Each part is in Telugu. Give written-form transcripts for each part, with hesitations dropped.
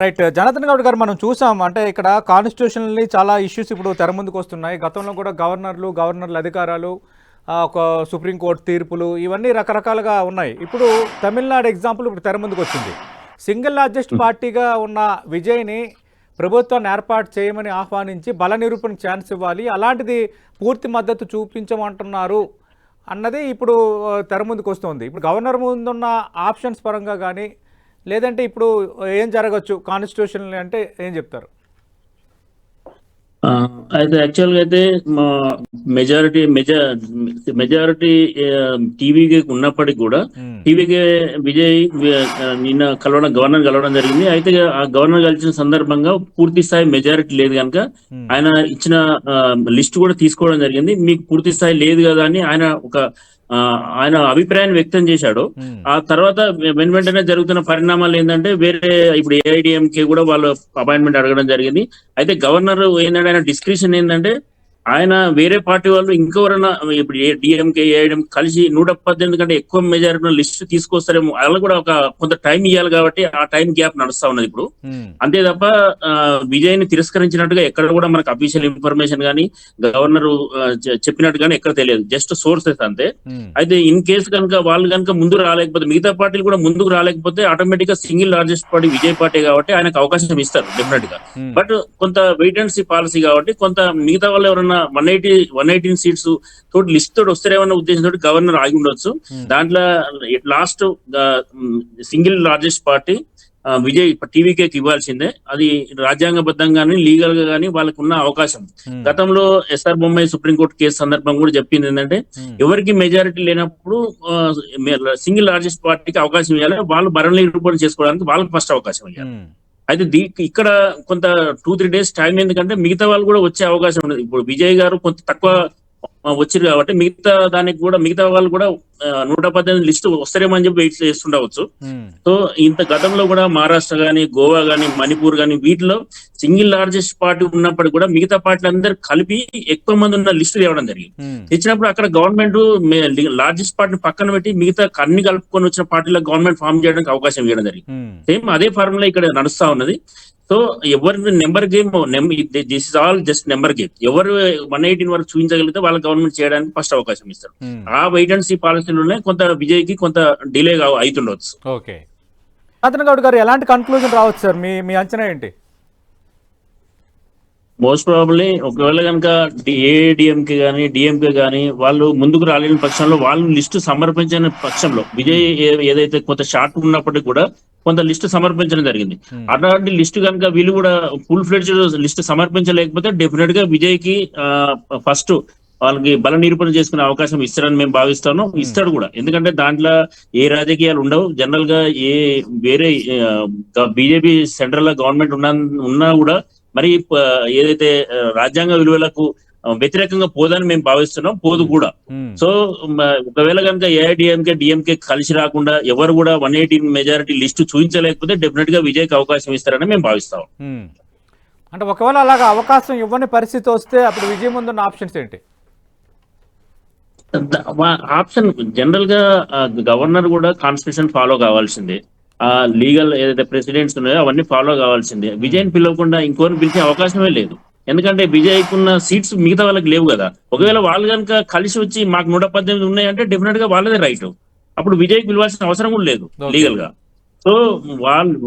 రైట్. జనార్దన్ గౌడ్ గారు, మనం చూసాం అంటే ఇక్కడ కాన్స్టిట్యూషనల్లీ చాలా ఇష్యూస్ ఇప్పుడు తెర ముందుకు వస్తున్నాయి. గతంలో కూడా గవర్నర్ల అధికారాలు, ఒక సుప్రీంకోర్టు తీర్పులు, ఇవన్నీ రకరకాలుగా ఉన్నాయి. ఇప్పుడు తమిళనాడు ఎగ్జాంపుల్ ఇప్పుడు తెర ముందుకు వచ్చింది. సింగిల్ లార్జెస్ట్ పార్టీగా ఉన్న విజయ్ని ప్రభుత్వాన్ని ఏర్పాటు చేయమని ఆహ్వానించి బల నిరూపణ ఛాన్స్ ఇవ్వాలి, అలాంటిది పూర్తి మద్దతు చూపించమంటున్నారు అన్నది ఇప్పుడు తెర ముందుకు వస్తుంది. ఇప్పుడు గవర్నర్ ముందున్న ఆప్షన్స్ పరంగా కానీ, లేదంటే ఇప్పుడు ఏం జరగచ్చు కాన్స్టిట్యూషన్ అంటే ఏం చెప్తారు? అయితే యాక్చువల్గా అయితే మా మెజారిటీ మెజారిటీ టీవీకి ఉన్నప్పటికీ కూడా టీవీకి విజయ్ నిన్న గవర్నర్ కలవడం జరిగింది. అయితే ఆ గవర్నర్ కలిసిన సందర్భంగా పూర్తి స్థాయి మెజారిటీ లేదు కనుక ఆయన ఇచ్చిన లిస్ట్ కూడా తీసుకోవడం జరిగింది. మీకు పూర్తి స్థాయి లేదు కదా అని ఆయన అభిప్రాయాన్ని వ్యక్తం చేశాడు. ఆ తర్వాత వెంటనే జరుగుతున్న పరిణామాలు ఏంటంటే, వేరే ఇప్పుడు ఏఐడిఎంకే కూడా వాళ్ళు అపాయింట్మెంట్ అడగడం జరిగింది. అయితే గవర్నర్ ఏంటంటే ఆయన డిస్క్రిప్షన్ ఏంటంటే, ఆయన వేరే పార్టీ వాళ్ళు ఇంకెవరైనా ఇప్పుడు డిఎంకే ఏఐడిఎం కలిసి 118 కంటే ఎక్కువ మెజారిటీ లిస్ట్ తీసుకొస్తారేమో, అలా కూడా కొంత టైం ఇవ్వాలి కాబట్టి ఆ టైం గ్యాప్ నడుస్తా ఉన్నది ఇప్పుడు. అంతే తప్ప విజయ్ ని తిరస్కరించినట్టుగా ఎక్కడ కూడా మనకు అఫీషియల్ ఇన్ఫర్మేషన్ కానీ గవర్నర్ చెప్పినట్టు కానీ ఎక్కడ తెలియదు, జస్ట్ సోర్సెస్ అంతే. అయితే ఇన్ కేసు కనుక వాళ్ళు కనుక ముందు రాలేకపోతే, మిగతా పార్టీలు కూడా ముందుకు రాలేకపోతే, ఆటోమేటిక్ గా single largest party Vijay party కాబట్టి ఆయనకు అవకాశం ఇస్తారు డెఫినెట్ గా. బట్ కొంత వెయిట్ అండ్ సీ పాలసీ కాబట్టి కొంత మిగతా వాళ్ళు ఎవరైనా 118 సీట్స్ తోటి లిస్ట్ తోటి వస్తారేమన్న ఉద్దేశంతో గవర్నర్ ఆగి ఉండొచ్చు. దాంట్లో last single largest party Vijay టీవీకేకి ఇవ్వాల్సిందే. అది రాజ్యాంగబద్ధంగాని లీగల్ గా కానీ వాళ్ళకు ఉన్న అవకాశం. గతంలో ఎస్ఆర్ బొమ్మాయి సుప్రీంకోర్టు కేసు సందర్భం కూడా చెప్పింది ఏంటంటే, ఎవరికి మెజారిటీ లేనప్పుడు సింగిల్ లార్జెస్ట్ పార్టీకి అవకాశం ఇవ్వాలి, వాళ్ళు బరణి రూపం చేసుకోవడానికి వాళ్ళకి ఫస్ట్ అవకాశం ఇవ్వాలి. అయితే ఇక్కడ కొంత 2-3 డేస్ టైం, ఎందుకంటే మిగతా వాళ్ళు కూడా వచ్చే అవకాశం ఉండదు. ఇప్పుడు విజయ్ గారు కొంత తక్కువ వచ్చారు కాబట్టి మిగతా వాళ్ళు కూడా 118 లిస్ట్ వస్తారేమో అని చెప్పి వెయిట్ చేస్తుండవచ్చు. సో ఇంత గతంలో కూడా మహారాష్ట్ర గానీ, గోవా గానీ, మణిపూర్ గానీ వీటిలో సింగిల్ లార్జెస్ట్ పార్టీ ఉన్నప్పటికీ కూడా మిగతా పార్టీలు అందరూ కలిపి ఎక్కువ మంది ఉన్న లిస్టు తేవడం జరిగింది. తెచ్చినప్పుడు అక్కడ గవర్నమెంట్ లార్జెస్ట్ పార్టీని పక్కన పెట్టి మిగతా అన్ని కలుపుకొని వచ్చిన పార్టీలకు గవర్నమెంట్ ఫామ్ చేయడానికి అవకాశం ఇవ్వడం జరిగింది. సేమ్ అదే ఫార్ములా ఇక్కడ నడుస్తా ఉన్నది. సో ఎవరి number game, this is all just number game. ఎవరు 118 వరకు చూపించగలిగితే వాళ్ళ గవర్నమెంట్ చేయడానికి ఫస్ట్ అవకాశం ఇస్తారు. ఆ వెయిట్ అండ్ సీ పాలసీలోనే కొంత విజయ్ కి కొంత డిలే అవుతుండవచ్చు. ఓకే, జనార్దన్ గౌడ్ గారు, ఎలాంటి కన్క్లూజన్ రావచ్చు సార్? మీ అంచనా ఏంటి? మోస్ట్ ప్రాబబ్లీ ఒకవేళ కనుక ఏఐడిఎంకే కానీ డిఎంకే కానీ వాళ్ళు ముందుకు రాలేని పక్షంలో, వాళ్ళు లిస్టు సమర్పించిన పక్షంలో, విజయ్ ఏదైతే కొంత షార్ట్ ఉన్నప్పటికీ కూడా కొంత లిస్టు సమర్పించడం జరిగింది. అలాంటి లిస్టు కనుక వీళ్ళు కూడా ఫుల్ ఫ్లెడ్జ్డ్ లిస్టు సమర్పించలేకపోతే డెఫినెట్ గా విజయ్ కి ఫస్ట్ వాళ్ళకి బల నిరూపణ చేసుకునే అవకాశం ఇస్తారని మేము భావిస్తాను. ఇస్తాడు కూడా, ఎందుకంటే దాంట్లో ఏ రాజకీయాలు ఉండవు. జనరల్ గా వేరే బీజేపీ సెంట్రల్ లో గవర్నమెంట్ ఉన్నా కూడా మరి ఏదైతే రాజ్యాంగ విలువలకు వ్యతిరేకంగా పోదని మేము భావిస్తున్నాం, పోదు కూడా. సో ఒకవేళ కనుక ఏఐడిఎంకే డిఎంకే కలిసి రాకుండా ఎవరు కూడా 118 మెజారిటీ లిస్టు చూపించలేకపోతే డెఫినెట్ గా విజయ్కి అవకాశం ఇస్తారని మేము భావిస్తాం. అంటే ఒకవేళ అలాగా అవకాశం ఇవ్వని పరిస్థితి వస్తే అప్పుడు విజయ్ ముందున్న ఆప్షన్స్ ఏంటి? ఆప్షన్ జనరల్ గా గవర్నర్ కూడా కాన్స్టిట్యూషన్ ఫాలో కావాల్సిందే. లీగల్ ఏదైతే ప్రెసిడెంట్స్ ఉన్నాయో అవన్నీ ఫాలో కావాల్సిందే. విజయ్ని పిలవకుండా ఇంకోరిని పిలిచే అవకాశమే లేదు. ఎందుకంటే విజయ్కి ఉన్న సీట్స్ మిగతా వాళ్ళకి లేవు కదా. ఒకవేళ వాళ్ళు కనుక కలిసి వచ్చి మాకు 118 ఉన్నాయంటే డెఫినెట్ గా వాళ్ళదే రైట్. అప్పుడు విజయ్కి పిలవాల్సిన అవసరం కూడా లేదు లీగల్ గా. సో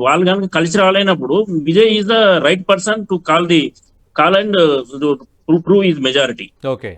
వాళ్ళు కనుక కలిసి రాలేనప్పుడు Vijay is the right person to call and prove his majority. Okay.